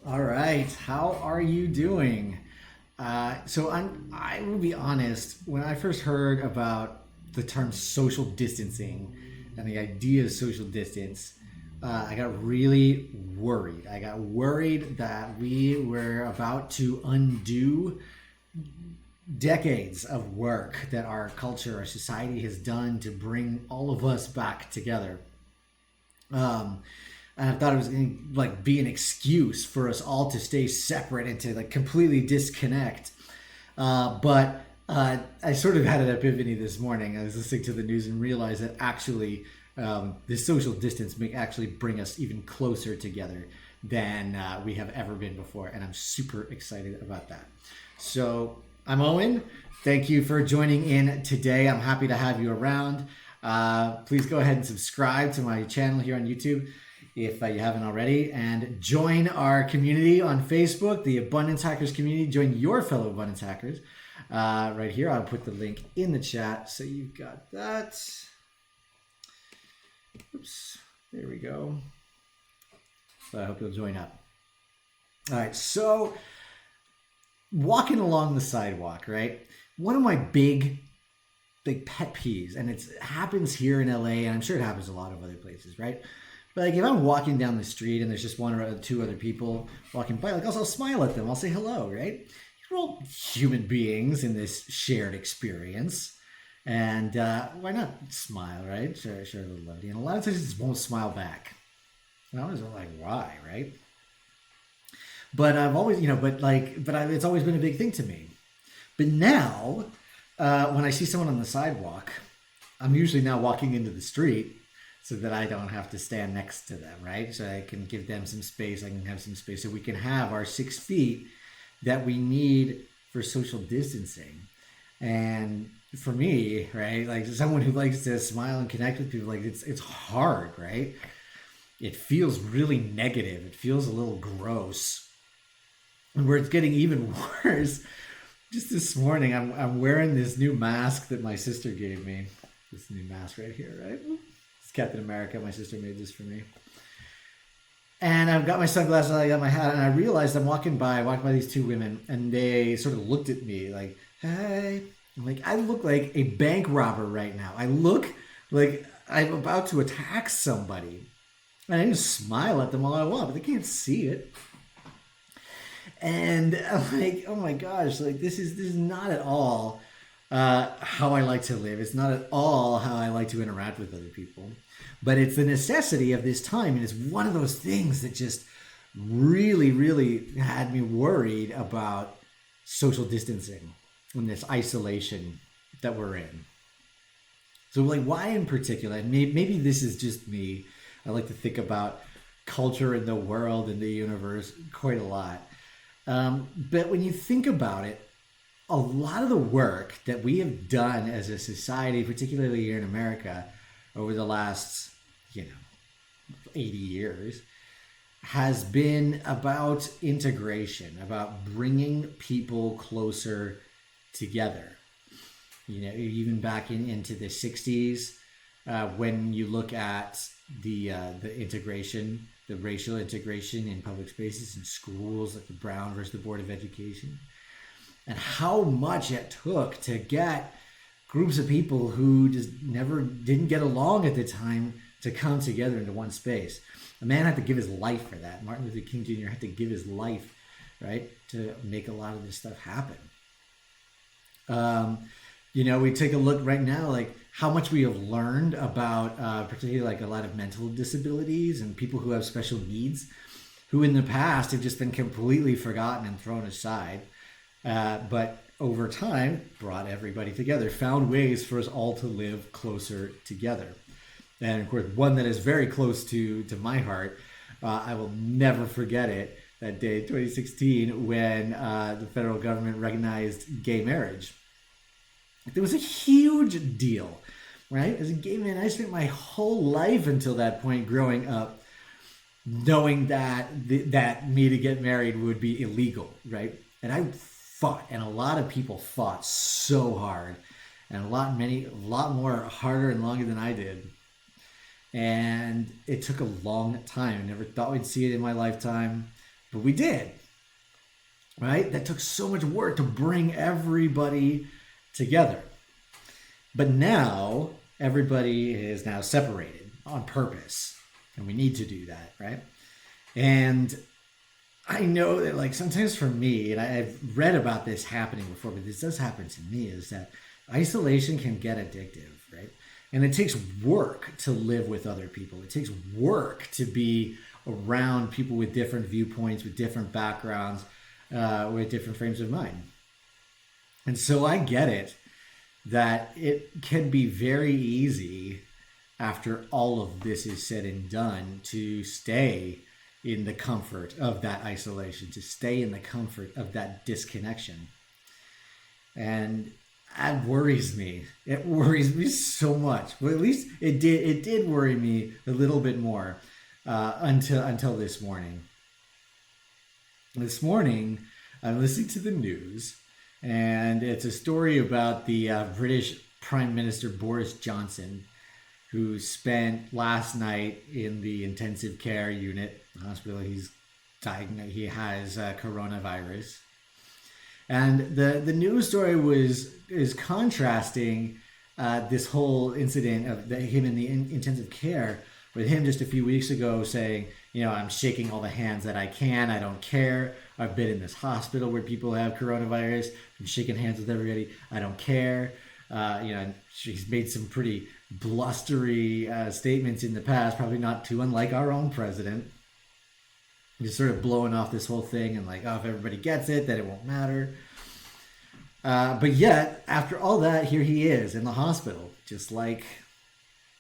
All right, how are you doing? I will be honest. When I first heard about the term social distancing and the idea of social distance, I got really worried. I got worried that we were about to undo decades of work that our culture, our society has done to bring all of us back together. Um, and I thought it was going to like be an excuse for us all to stay separate and to like completely disconnect. But I sort of had an epiphany this morning. I was listening to the news and realized that actually this social distance may actually bring us even closer together than we have ever been before. And I'm super excited about that. So I'm Owen. Thank you for joining in today. I'm happy to have you around. Please go ahead and subscribe to my channel here on YouTube if you haven't already, and join our community on Facebook, the Abundance Hackers community. Join your fellow Abundance Hackers right here. I'll put the link in the chat so you've got that. Oops, there we go. So I hope you'll join up. All right, so walking along the sidewalk, right? One of my big pet peeves, and it happens here in LA, and I'm sure it happens a lot of other places, right? But like if I'm walking down the street and there's just one or two other people walking by, like I'll smile at them, I'll say hello, right? We're all human beings in this shared experience, and why not smile, right? Share a little levity, and a lot of times it just won't smile back. And I was like, why, right? But I've always, it's always been a big thing to me. But now, when I see someone on the sidewalk, I'm usually now walking into the street so that I don't have to stand next to them, right? So I can give them some space, I can have some space, so we can have our 6 feet that we need for social distancing. And for me, right, like someone who likes to smile and connect with people, like it's hard, right? It feels really negative. It feels a little gross. And where it's getting even worse, just this morning, I'm wearing this new mask that my sister gave me. This new mask right here, right? It's Captain America. My sister made this for me. And I've got my sunglasses, I got my hat, and I realized I walked by these two women, and they sort of looked at me like, hey. I'm like, I look like a bank robber right now. I look like I'm about to attack somebody. And I can smile at them all I want, but they can't see it. And I'm like, oh my gosh, like this is not at all how I like to live. It's not at all how I like to interact with other people. But it's the necessity of this time, and it's one of those things that just really, really had me worried about social distancing and this isolation that we're in. So, like, why in particular? And maybe this is just me. I like to think about culture and the world and the universe quite a lot. But when you think about it, a lot of the work that we have done as a society, particularly here in America, over the last, 80 years, has been about integration, about bringing people closer together. Even back into the 60s, when you look at the integration, the racial integration in public spaces and schools, like the Brown versus the Board of Education, and how much it took to get groups of people who just never didn't get along at the time to come together into one space. A man had to give his life for that. Martin Luther King Jr. had to give his life, right, to make a lot of this stuff happen. We take a look right now, like how much we have learned about particularly like a lot of mental disabilities and people who have special needs, who in the past have just been completely forgotten and thrown aside. But over time, brought everybody together, found ways for us all to live closer together. And of course, one that is very close to my heart, I will never forget it, that day, 2016, when the federal government recognized gay marriage. It was a huge deal, right? As a gay man, I spent my whole life until that point growing up knowing that that me to get married would be illegal, right? And I fought, and a lot of people fought so hard, and a lot more harder and longer than I did. And it took a long time. I never thought we'd see it in my lifetime. but we did, right? That took so much work to bring everybody together. But now everybody is now separated on purpose, and we need to do that, right? And I know that, like, sometimes for me, and I've read about this happening before, but this does happen to me, is that isolation can get addictive, right? And it takes work to live with other people. It takes work to be around people with different viewpoints, with different backgrounds, with different frames of mind. And so I get it that it can be very easy after all of this is said and done to stay in the comfort of that isolation, to stay in the comfort of that disconnection. And that worries me. It worries me so much. Well, at least it did worry me a little bit more until this morning. This morning, I'm listening to the news, and it's a story about the British Prime Minister Boris Johnson, who spent last night in the intensive care unit hospital. He's diagnosed. He has coronavirus, and the news story is contrasting this whole incident of him in the intensive care with him just a few weeks ago saying, I'm shaking all the hands that I can. I don't care. I've been in this hospital where people have coronavirus. I'm shaking hands with everybody. I don't care. She's made some pretty blustery statements in the past, probably not too unlike our own president. Just sort of blowing off this whole thing and like, if everybody gets it, then it won't matter. But yet, after all that, here he is in the hospital, just like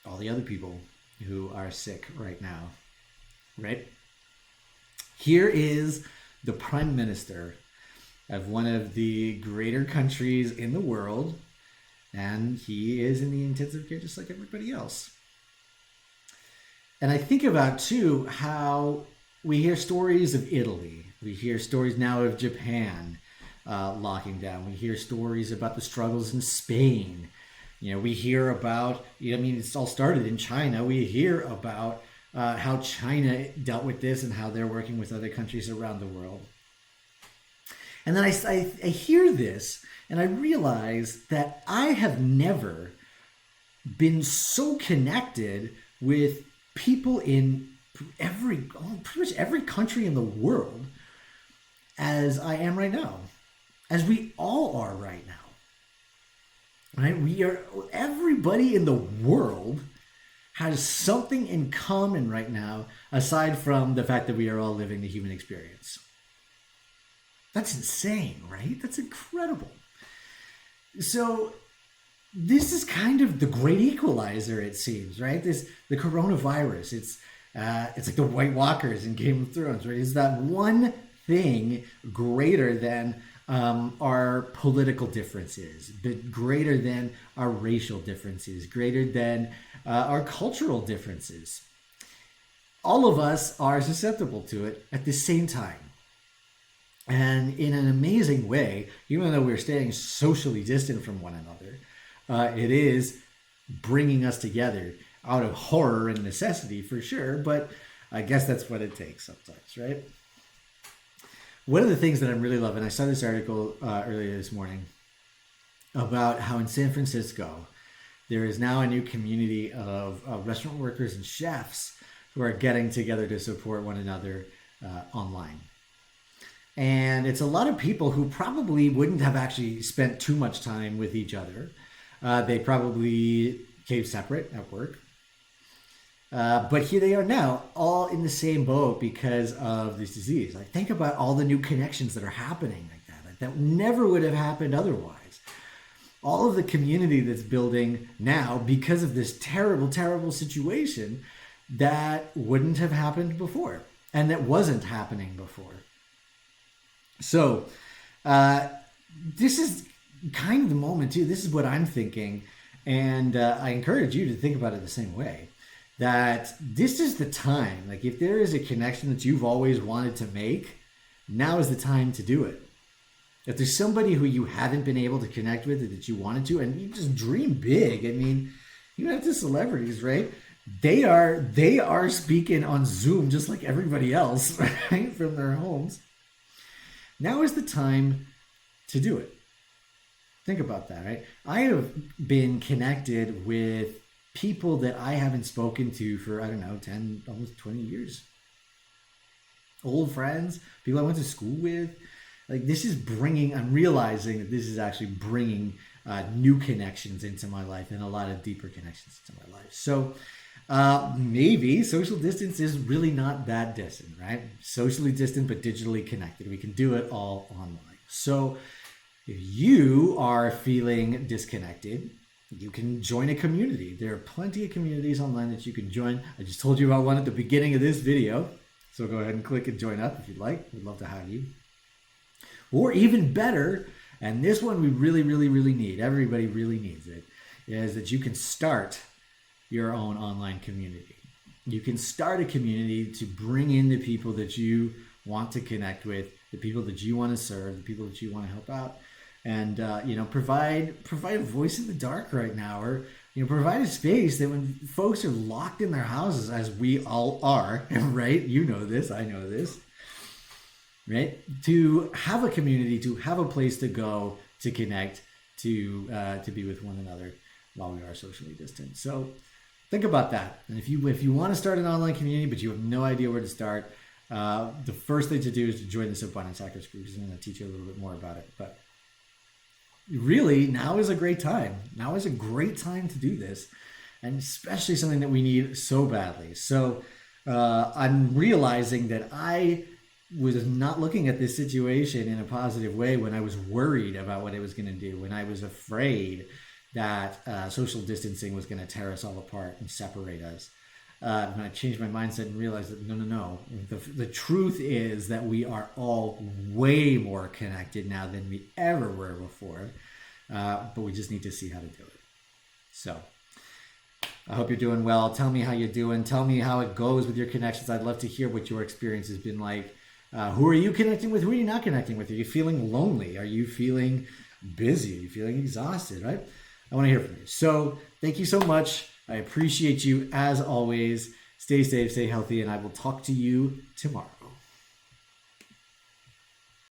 all the other people who are sick right now, right? Here is the Prime Minister of one of the greater countries in the world, and he is in the intensive care just like everybody else. And I think about, too, how we hear stories of Italy. We hear stories now of Japan locking down. We hear stories about the struggles in Spain. We hear about, it's all started in China. We hear about how China dealt with this and how they're working with other countries around the world. And then I hear this and I realize that I have never been so connected with people in pretty much every country in the world as I am right now, as we all are right now. Right? Everybody in the world has something in common right now, aside from the fact that we are all living the human experience. That's insane, right? That's incredible. So this is kind of the Great Equalizer, it seems, right? The coronavirus. It's like the White Walkers in Game of Thrones, right? It's that one thing greater than our political differences, but greater than our racial differences, greater than our cultural differences. All of us are susceptible to it at the same time. And in an amazing way, even though we're staying socially distant from one another, it is bringing us together out of horror and necessity for sure, but I guess that's what it takes sometimes, right? One of the things that I'm really loving, I saw this article earlier this morning about how in San Francisco, there is now a new community of restaurant workers and chefs who are getting together to support one another online. And it's a lot of people who probably wouldn't have actually spent too much time with each other. They probably came separate at work. But here they are now, all in the same boat because of this disease. Like, think about all the new connections that are happening like that never would have happened otherwise. All of the community that's building now because of this terrible, terrible situation that wouldn't have happened before and that wasn't happening before. So this is kind of the moment too. This is what I'm thinking. And I encourage you to think about it the same way. That this is the time, like if there is a connection that you've always wanted to make, now is the time to do it. If there's somebody who you haven't been able to connect with that you wanted to, and you just dream big. I mean, even if it's celebrities, right? they are speaking on Zoom just like everybody else, right, from their homes. Now is the time to do it. Think about that, right? I have been connected with people that I haven't spoken to for, I don't know, 10, almost 20 years. Old friends, people I went to school with. Like, this is bringing, I'm realizing that this is actually bringing new connections into my life and a lot of deeper connections into my life. So maybe social distance is really not that distant, right? Socially distant, but digitally connected. We can do it all online. So if you are feeling disconnected, you can join a community. There are plenty of communities online that you can join. I just told you about one at the beginning of this video. So go ahead and click and join up if you'd like. We'd love to have you. Or even better, and this one we really, really, really need, everybody really needs it, is that you can start your own online community. You can start a community to bring in the people that you want to connect with, the people that you want to serve, the people that you want to help out, and provide a voice in the dark right now, or provide a space that when folks are locked in their houses, as we all are, right? You know this, I know this, right? To have a community, to have a place to go, to connect, to be with one another while we are socially distant. So think about that. And if you want to start an online community, but you have no idea where to start, the first thing to do is to join this Abundance Hackers group, because I'm going to teach you a little bit more about it. But really, now is a great time. Now is a great time to do this, and especially something that we need so badly. So I'm realizing that I was not looking at this situation in a positive way when I was worried about what it was going to do, when I was afraid that social distancing was going to tear us all apart and separate us. And I changed my mindset and realized that no. The truth is that we are all way more connected now than we ever were before. But we just need to see how to do it. So I hope you're doing well. Tell me how you're doing. Tell me how it goes with your connections. I'd love to hear what your experience has been like. Who are you connecting with? Who are you not connecting with? Are you feeling lonely? Are you feeling busy? Are you feeling exhausted, right? I want to hear from you. So thank you so much. I appreciate you as always. Stay safe, stay healthy, and I will talk to you tomorrow.